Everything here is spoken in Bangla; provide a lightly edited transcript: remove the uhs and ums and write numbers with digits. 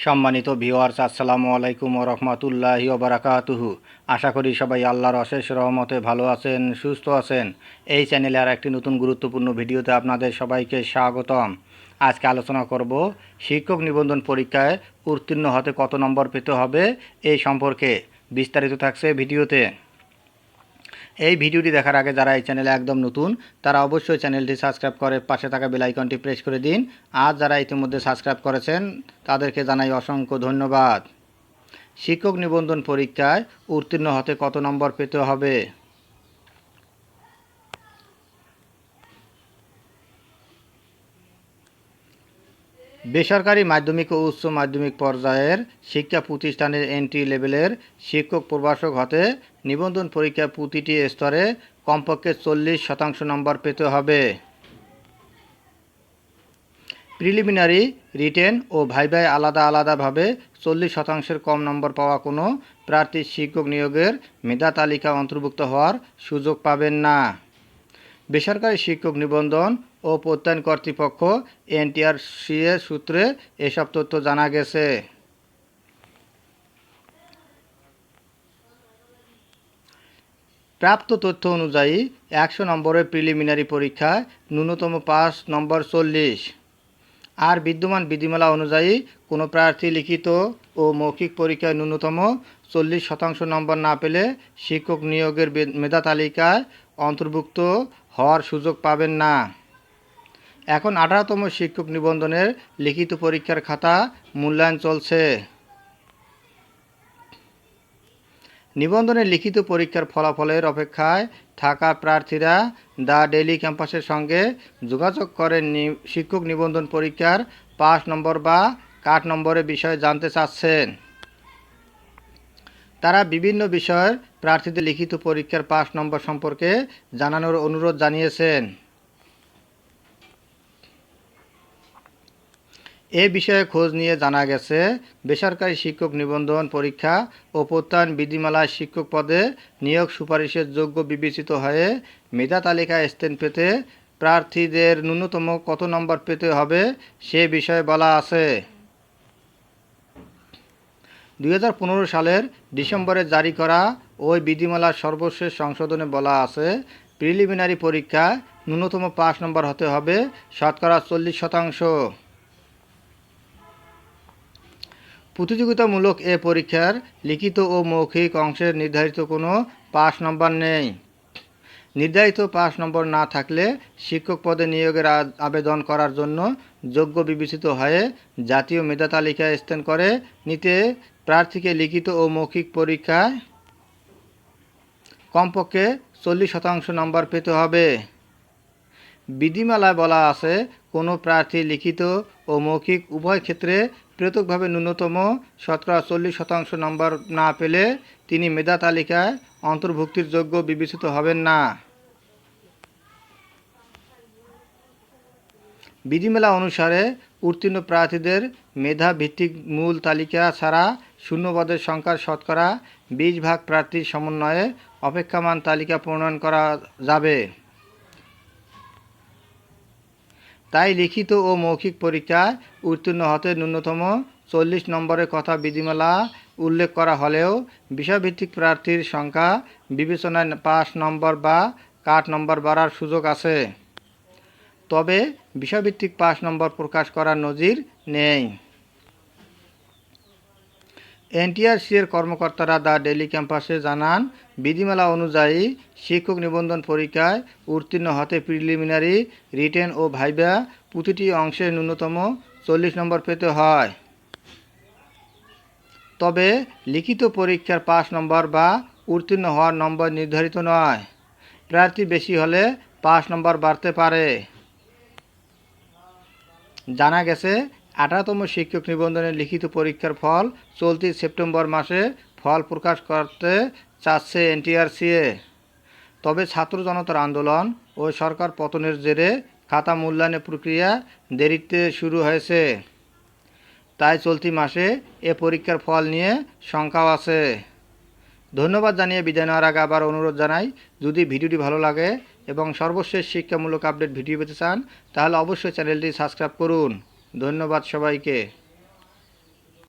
সম্মানিত ভিউয়ার্স, আসসালামু আলাইকুম ওয়া রাহমাতুল্লাহি ওয়া বারাকাতুহু। আশা করি সবাই আল্লাহর অশেষ রহমতে ভালো আছেন, সুস্থ আছেন। এই চ্যানেলে আর একটি নতুন গুরুত্বপূর্ণ ভিডিওতে আপনাদের সবাইকে স্বাগতম। আজকে আলোচনা করব শিক্ষক নিবন্ধন পরীক্ষায় উত্তীর্ণ হতে কত নম্বর পেতে হবে এই সম্পর্কে বিস্তারিত থাকছে ভিডিওতে। এই ভিডিওটি দেখার আগে যারা এই চ্যানেলে একদম নতুন তারা অবশ্যই চ্যানেলটি সাবস্ক্রাইব করে পাশে থাকা বেল আইকনটি প্রেস করে দিন। আর যারা ইতিমধ্যে সাবস্ক্রাইব করেছেন তাদেরকে জানাই অসংখ্য ধন্যবাদ। শিক্ষক নিবন্ধন পরীক্ষায় উত্তীর্ণ হতে কত নম্বর পেতে হবে? বেসরকারি মাধ্যমিক ও উচ্চ মাধ্যমিক পর্যায়ের শিক্ষা প্রতিষ্ঠানের এন্ট্রি লেভেলের শিক্ষক প্রভাষক হতে নিবন্ধন পরীক্ষায় প্রতিটি স্তরে কমপক্ষে 40% নম্বর পেতে হবে। প্রিলিমিনারি, রিটেন ও ভাইভায় আলাদাভাবে 40%-এর কম নম্বর পাওয়া কোনো প্রার্থী শিক্ষক নিয়োগের মেধা তালিকা অন্তর্ভুক্ত হওয়ার সুযোগ পাবেন না। বেসরকারি শিক্ষক নিবন্ধন ও প্রত্যয়ন কর্তৃপক্ষ এনটিআরসি সূত্রে এসব তথ্য জানা গেছে। প্রাপ্ত তথ্য অনুযায়ী 100 নম্বরের প্রিলিমিনারি পরীক্ষায় ন্যূনতম পাস নম্বর 40। আর বিদ্যমান বিধিমালা অনুযায়ী কোনো প্রার্থী লিখিত ও মৌখিক পরীক্ষায় ন্যূনতম 40% নম্বর না পেলে শিক্ষক নিয়োগের মেধা তালিকায় অন্তর্ভুক্ত হওয়ার সুযোগ পাবেন না। এখন 18তম শিক্ষক নিবন্ধনের লিখিত পরীক্ষার খাতা মূল্যায়ন চলছে। নিবন্ধনের লিখিত পরীক্ষার ফলাফলের অপেক্ষায় থাকা প্রার্থীরা দ্য ডেইলি ক্যাম্পাসের সঙ্গে যোগাযোগ করে শিক্ষক নিবন্ধন পরীক্ষার পাস নম্বর বা কাট নম্বরের বিষয়ে জানতে চাচ্ছেন। তারা বিভিন্ন বিষয়ের প্রার্থীদের লিখিত পরীক্ষার পাস নম্বর সম্পর্কে জানানোর অনুরোধ জানিয়েছেন। এ বিষয়ে খোঁজ নিয়ে জানা গেছে, বেসরকারি শিক্ষক নিবন্ধন পরীক্ষা ও প্রত্যয়ন বিধিমালায় শিক্ষক পদে নিয়োগ সুপারিশের যোগ্য বিবেচিত হয়ে মেধা তালিকায় স্থান পেতে প্রার্থীদের ন্যূনতম কত নম্বর পেতে হবে সে বিষয়ে বলা আছে। 2015 সালের ডিসেম্বরে জারি করা ওই বিধিমালার সর্বশেষ সংশোধনে বলা আছে, প্রিলিমিনারি পরীক্ষায় ন্যূনতম পাস নম্বর হতে হবে 40%। প্রতিযোগিতামূলক এ পরীক্ষার লিখিত ও মৌখিক অংশের নির্ধারিত কোনো পাস নম্বর নেই। নির্ধারিত পাস নম্বর না থাকলে শিক্ষক পদে নিয়োগের আবেদন করার জন্য যোগ্য বিবেচিত হয়ে জাতীয় মেধা তালিকায় স্থান করে নিতে প্রার্থীকে লিখিত ও মৌখিক পরীক্ষায় কমপক্ষে 40% নম্বর পেতে হবে। বিধিমালায় বলা আছে, কোনো প্রার্থী লিখিত ও মৌখিক উভয় ক্ষেত্রে পৃথকভাবে ন্যূনতম 40% নম্বর না পেলে তিনি মেধা তালিকায় অন্তর্ভুক্তির যোগ্য বিবেচিত হবেন না। বিধিমালা অনুসারে উত্তীর্ণ প্রার্থীদের মেধা ভিত্তিক মূল তালিকা ছাড়া শূন্যপদের সংখ্যার শতকরা 20% প্রার্থীর সমন্বয়ে অপেক্ষমান তালিকা প্রণয়ন করা যাবে। তাই লিখিত ও মৌখিক পরীক্ষায় উত্তীর্ণ হতে ন্যূনতম 40 নম্বরের কথা বিধিমালা উল্লেখ করা হলেও বিষয়ভিত্তিক প্রার্থীর সংখ্যা বিবেচনায় পাস নম্বর বা কাট নম্বর বাড়ার সুযোগ আছে। তবে বিষয়ভিত্তিক পাস নম্বর প্রকাশ করার নজির নেই। এনটিআরসি-এর কর্মকর্তারা দ্য ডেইলি ক্যাম্পাসে জানান, বিধিমালা অনুযায়ী শিক্ষক নিবন্ধন পরীক্ষায় উত্তীর্ণ হতে প্রিলিমিনারি, রিটেন ও ভাইভা প্রতিটি অংশে ন্যূনতম 40 নম্বর পেতে হয়। তবে লিখিত পরীক্ষার পাস নম্বর বা উত্তীর্ণ হওয়ার নম্বর নির্ধারিত নয়। প্রার্থী বেশি হলে পাস নম্বর বাড়তে পারে। জানা গেছে, 18তম শিক্ষক নিবন্ধনের লিখিত পরীক্ষার ফল চলতি সেপ্টেম্বর মাসে ফল প্রকাশ করতে চাচ্ছে এনটিআরসি-এ। তবে ছাত্র জনতার আন্দোলন ও সরকার পতনের জেরে খাতা মূল্যায়নের প্রক্রিয়া দেরিতে শুরু হয়েছে। তাই চলতি মাসে এ পরীক্ষার ফল নিয়ে শঙ্কাও আছে। ধন্যবাদ জানিয়ে বিদায় নেওয়ার আগে আবার অনুরোধ জানাই, যদি ভিডিওটি ভালো লাগে এবং সর্বশেষ শিক্ষামূলক আপডেট ভিডিও পেতে চান তাহলে অবশ্যই চ্যানেলটি সাবস্ক্রাইব করুন। ধন্যবাদ সবাইকে।